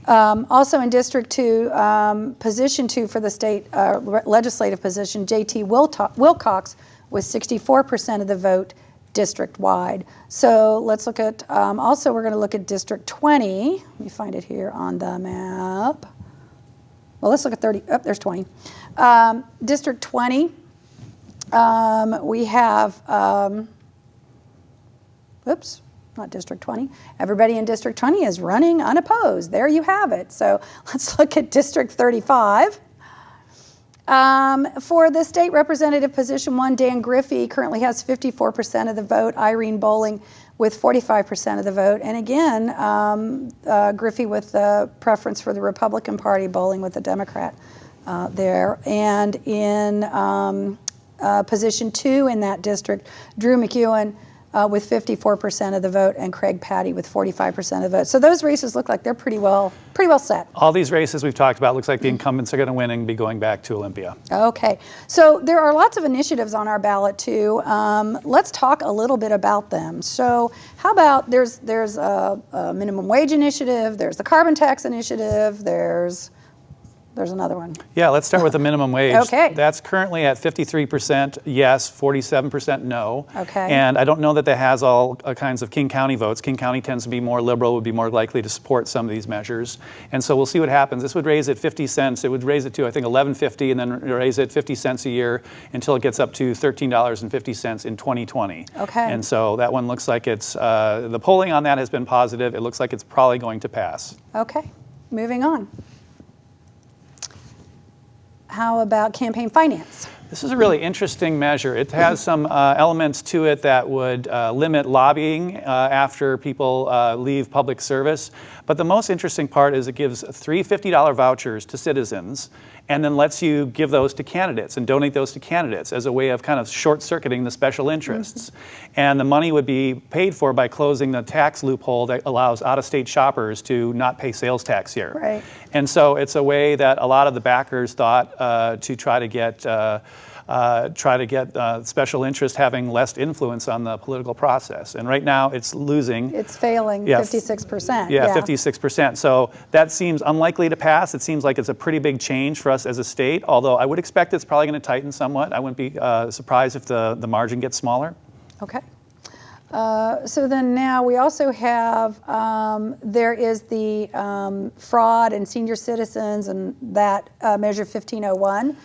Also in District 2, Position 2 for the state legislative position, J.T. Wilcox with 64% of the vote district-wide. So let's look at, also we're going to look at District 20. Let me find it here on the map. Well, let's look at 30. Oh, there's 20. District 20, we have, oops. Not District 20. Everybody in District 20 is running unopposed. There you have it. So let's look at District 35. For the state representative position 1, Dan Griffey currently has 54% of the vote. Irene Bowling with 45% of the vote. And again, Griffey with the preference for the Republican Party, Bowling with the Democrat there. And in position 2 in that district, Drew McEwen with 54% of the vote, and Craig Patty with 45% of the vote. So those races look like they're pretty well set. All these races we've talked about, looks like the incumbents are going to win and be going back to Olympia. Okay, so there are lots of initiatives on our ballot too. Let's talk a little bit about them. So how about there's a minimum wage initiative, there's the carbon tax initiative, there's another one. Yeah, let's start with the minimum wage. Okay. That's currently at 53% yes, 47% no. Okay. And I don't know that has all kinds of King County votes. King County tends to be more liberal, would be more likely to support some of these measures. And so we'll see what happens. This would raise it 50 cents. It would raise it to, I think, $11.50 and then raise it 50 cents a year until it gets up to $13.50 in 2020. Okay. And so that one looks like it's, the polling on that has been positive. It looks like it's probably going to pass. Okay, moving on. How about campaign finance? This is a really interesting measure. It has some elements to it that would limit lobbying after people leave public service. But the most interesting part is it gives 3 $50 vouchers to citizens and then lets you give those to candidates and donate those to candidates as a way of kind of short-circuiting the special interests. And the money would be paid for by closing the tax loophole that allows out-of-state shoppers to not pay sales tax here. Right. And so it's a way that a lot of the backers thought to try to get try to get special interest having less influence on the political process. And right now it's losing. It's failing 56%. Yeah, 56%. So that seems unlikely to pass. It seems like it's a pretty big change for us as a state, although I would expect it's probably going to tighten somewhat. I wouldn't be surprised if the margin gets smaller. Okay. So then now we also have, there is the fraud and senior citizens, and that Measure 1501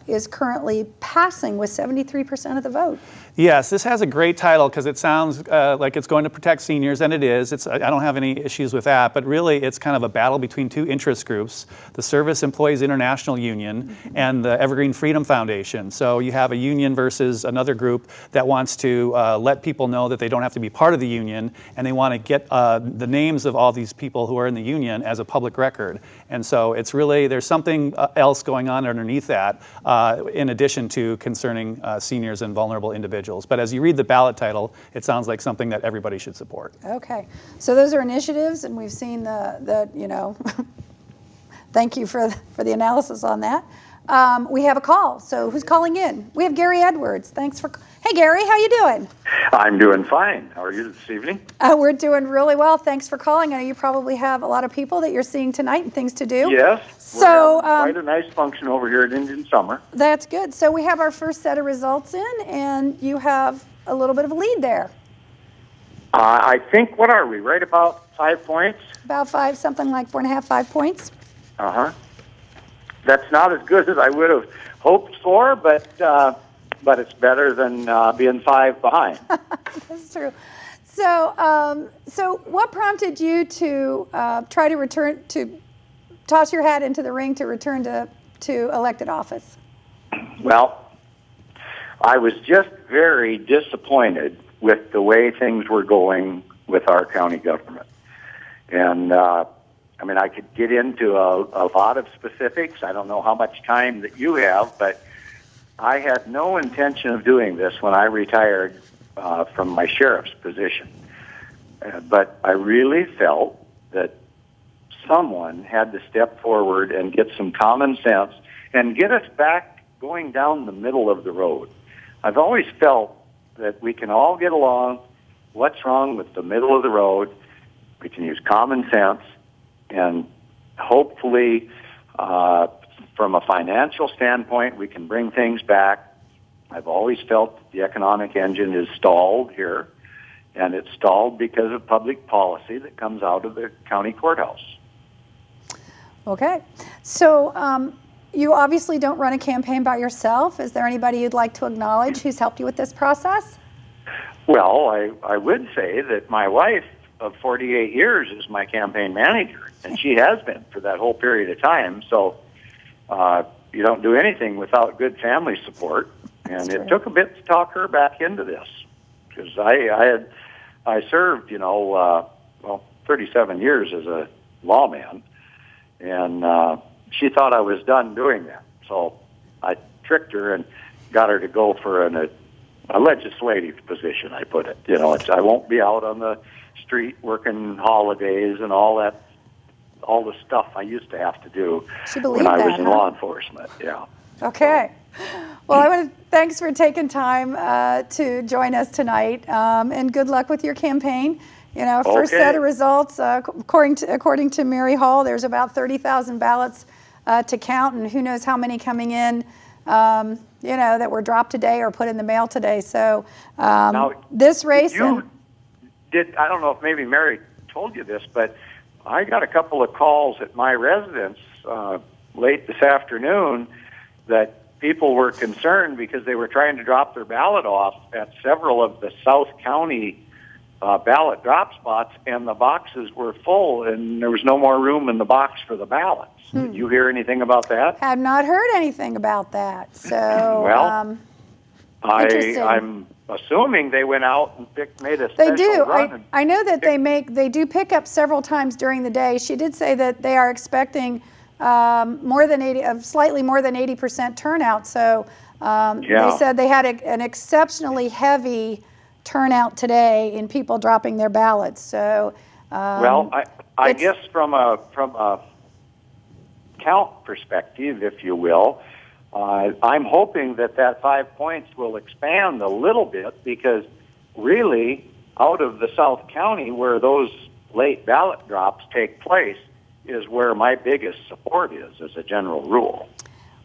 is currently passing with 73% of the vote. Yes, this has a great title because it sounds like it's going to protect seniors, and it is. I don't have any issues with that, but really it's kind of a battle between two interest groups, the Service Employees International Union and the Evergreen Freedom Foundation. So you have a union versus another group that wants to let people know that they don't have to be part of the union, and they want to get the names of all these people who are in the union as a public record. And so it's really, there's something else going on underneath that in addition to concerning seniors and vulnerable individuals. But as you read the ballot title, it sounds like something that everybody should support. Okay, so those are initiatives, and we've seen the you know, thank you for the analysis on that. We have a call, so who's calling in? We have Gary Edwards. Thanks for, hey Gary, how you doing? I'm doing fine. How are you this evening? We're doing really well. Thanks for calling. I know you probably have a lot of people that you're seeing tonight and things to do. Yes. So we're having quite a nice function over here at Indian Summer. That's good. So we have our first set of results in, and you have a little bit of a lead there. I think, what are we, right about 5 points? About 5, something like 4.5, 5 points. Uh-huh. That's not as good as I would have hoped for, but it's better than being 5 behind. That's true. So, so what prompted you to try to toss your hat into the ring to return to elected office? Well, I was just very disappointed with the way things were going with our county government. And, I mean, I could get into a lot of specifics. I don't know how much time that you have, but I had no intention of doing this when I retired from my sheriff's position. But I really felt that someone had to step forward and get some common sense and get us back going down the middle of the road. I've always felt that we can all get along. What's wrong with the middle of the road? We can use common sense, and hopefully, from a financial standpoint, we can bring things back. I've always felt that the economic engine is stalled here, and it's stalled because of public policy that comes out of the county courthouse. Okay. So you obviously don't run a campaign by yourself. Is there anybody you'd like to acknowledge who's helped you with this process? Well, I would say that my wife of 48 years is my campaign manager, and she has been for that whole period of time. So you don't do anything without good family support. And it took a bit to talk her back into this, because I served, 37 years as a lawman, and she thought I was done doing that. So I tricked her and got her to go for a legislative position, I put it. I won't be out on the street working holidays and all the stuff I used to have to do when I was in law enforcement. Yeah. Okay. Well, thanks for taking time to join us tonight, and good luck with your campaign. First set of results, according to Mary Hall, there's about 30,000 ballots to count, and who knows how many coming in, that were dropped today or put in the mail today. So now, this race... I don't know if maybe Mary told you this, but I got a couple of calls at my residence late this afternoon that people were concerned because they were trying to drop their ballot off at several of the South County ballot drop spots, and the boxes were full, and there was no more room in the box for the ballots. Did you hear anything about that? Have not heard anything about that. So, well, I'm assuming they went out and made a special They do. run. I know that they do pick up several times during the day. She did say that they are expecting slightly more than 80% turnout. So they said they had an exceptionally heavy turnout today in people dropping their ballots. So I guess from a count perspective, if you will, I'm hoping that 5 points will expand a little bit, because really, out of the South County where those late ballot drops take place is where my biggest support is, as a general rule.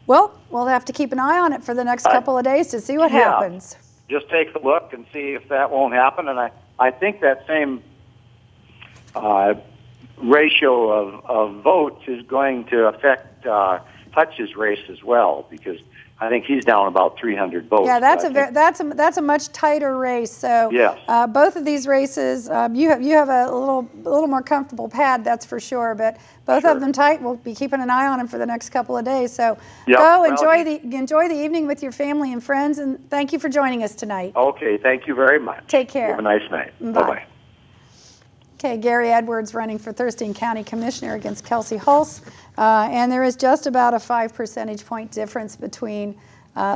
Well, we'll have to keep an eye on it for the next couple of days to see what happens. Just take a look and see if that won't happen. And I think that same ratio of votes is going to affect Hutch's race as well, because I think he's down about 300 votes. Yeah, that's a much tighter race. So yes. Both of these races, you have a little more comfortable pad, that's for sure. But both of them tight. We'll be keeping an eye on them for the next couple of days. So go enjoy the evening with your family and friends, and thank you for joining us tonight. Okay, thank you very much. Take care. Have a nice night. Bye. Bye-bye. Okay, Gary Edwards running for Thurston County Commissioner against Kelsey Hulse. And there is just about a 5 percentage point difference between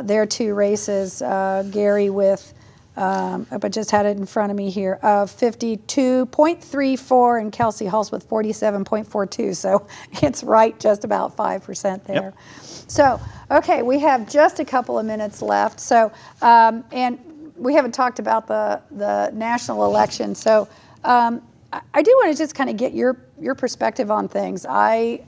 their two races. Gary with, I just had it in front of me here, 52.34 and Kelsey Hulse with 47.42. So it's right just about 5% there. Yep. So, okay, we have just a couple of minutes left. So, and we haven't talked about the national election. So, I do want to just kind of get your perspective on things. Wow,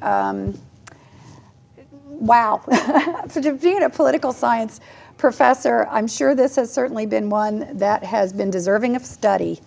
for being a political science professor, I'm sure this has certainly been one that has been deserving of study.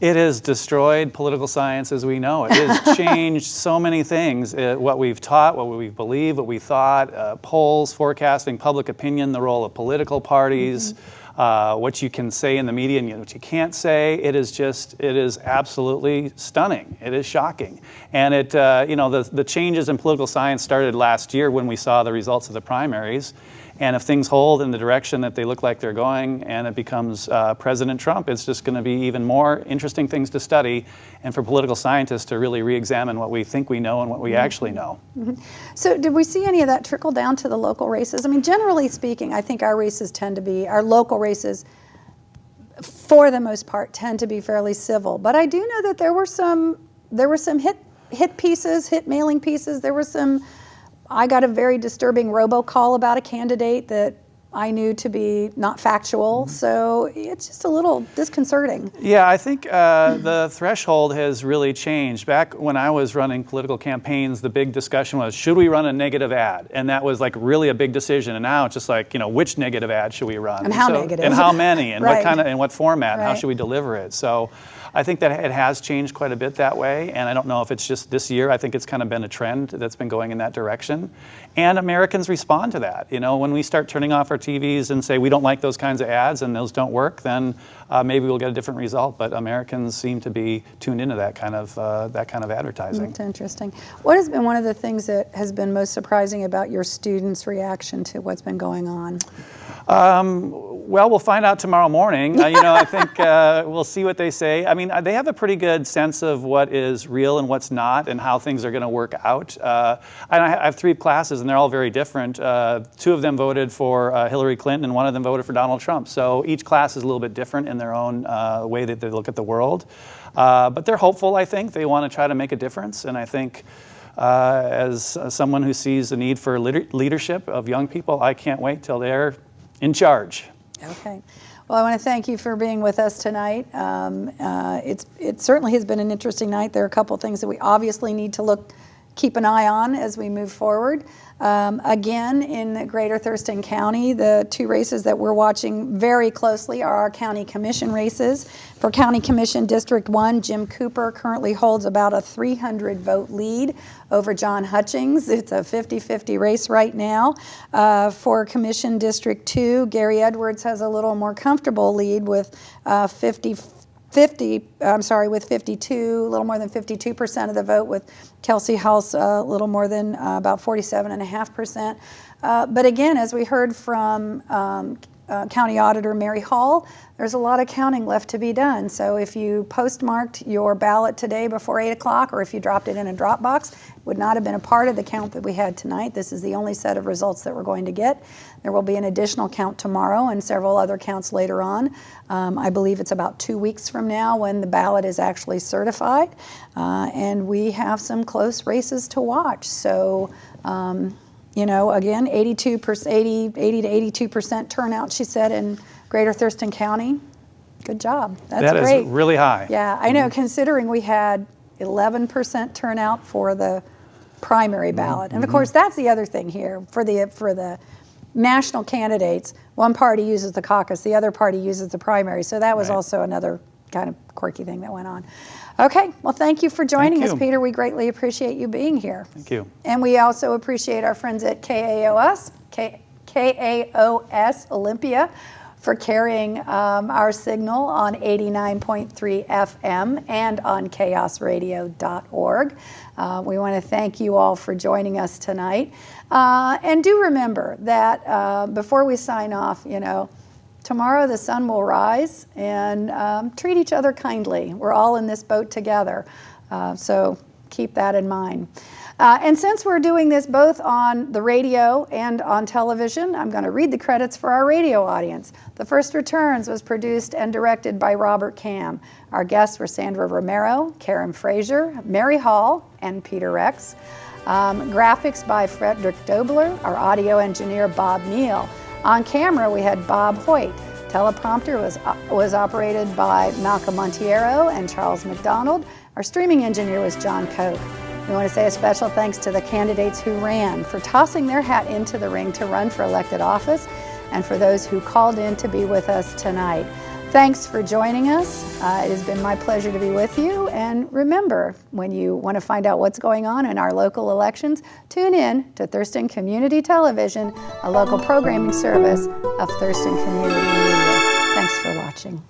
It has destroyed political science as we know it. It has changed so many things, what we've taught, what we believe, what we thought, polls, forecasting, public opinion, the role of political parties, what you can say in the media and what you can't say. It is absolutely stunning. It is shocking. And the changes in political science started last year when we saw the results of the primaries. And if things hold in the direction that they look like they're going, and it becomes President Trump, it's just going to be even more interesting things to study, and for political scientists to really re-examine what we think we know and what we actually know. Mm-hmm. So did we see any of that trickle down to the local races? I mean, generally speaking, I think our local races, for the most part, tend to be fairly civil. But I do know that there were some hit pieces, hit mailing pieces. I got a very disturbing robocall about a candidate that I knew to be not factual, so it's just a little disconcerting. Yeah, I think the threshold has really changed. Back when I was running political campaigns, the big discussion was, should we run a negative ad? And that was like really a big decision. And now it's just like, which negative ad should we run? And how negative? And how many? And right. what kind of, and what format? Right. And how should we deliver it? So I think that it has changed quite a bit that way, and I don't know if it's just this year. I think it's kind of been a trend that's been going in that direction. And Americans respond to that. When we start turning off our TVs and say we don't like those kinds of ads and those don't work, then maybe we'll get a different result. But Americans seem to be tuned into that kind of advertising. That's interesting. What has been one of the things that has been most surprising about your students' reaction to what's been going on? Well, we'll find out tomorrow morning. I think we'll see what they say. I mean, they have a pretty good sense of what is real and what's not, and how things are going to work out. And I have 3 classes, and they're all very different. 2 of them voted for Hillary Clinton, and 1 of them voted for Donald Trump. So each class is a little bit different in their own way that they look at the world. But they're hopeful, I think. They want to try to make a difference, and I think as someone who sees the need for leadership of young people, I can't wait till they're in charge. Okay. Well, I want to thank you for being with us tonight. It certainly has been an interesting night. There are a couple of things that we obviously need to keep an eye on as we move forward. Again, in Greater Thurston County, the 2 races that we're watching very closely are our county commission races. For County Commission District 1, Jim Cooper currently holds about a 300-vote lead over John Hutchings. It's a 50-50 race right now. For Commission District 2, Gary Edwards has a little more comfortable lead with 52, a little more than 52% of the vote, with Kelsey Hulse a little more than about 47.5%. But again, as we heard from County Auditor Mary Hall, there's a lot of counting left to be done. So if you postmarked your ballot today before 8 o'clock, or if you dropped it in a drop box, it would not have been a part of the count that we had tonight. This is the only set of results that we're going to get. There will be an additional count tomorrow and several other counts later on. I believe it's about 2 weeks from now when the ballot is actually certified. And we have some close races to watch. So you know, again, 80 to 82% turnout, she said, in Greater Thurston County. Good job. That's that great. is really high. Yeah, I know, considering we had 11% turnout for the primary ballot. And of course, that's the other thing here. For the national candidates, one party uses the caucus, the other party uses the primary. So that was also another kind of quirky thing that went on. Okay, well, thank you for joining us, Peter. We greatly appreciate you being here. Thank you. And we also appreciate our friends at KAOS Olympia, for carrying our signal on 89.3 FM and on chaosradio.org. We want to thank you all for joining us tonight. And do remember that before we sign off, you know, tomorrow the sun will rise, and treat each other kindly. We're all in this boat together. So keep that in mind. And since we're doing this both on the radio and on television, I'm going to read the credits for our radio audience. The First Returns was produced and directed by Robert Cam. Our guests were Sandra Romero, Karen Frazier, Mary Hall, and Peter Rex. Graphics by Frederick Dobler. Our audio engineer, Bob Neal. On camera, we had Bob Hoyt. Teleprompter was operated by Malcolm Montiero and Charles McDonald. Our streaming engineer was John Koch. We want to say a special thanks to the candidates who ran for tossing their hat into the ring to run for elected office, and for those who called in to be with us tonight. Thanks for joining us. It has been my pleasure to be with you. And remember, when you want to find out what's going on in our local elections, tune in to Thurston Community Television, a local programming service of Thurston Community Media. Thanks for watching.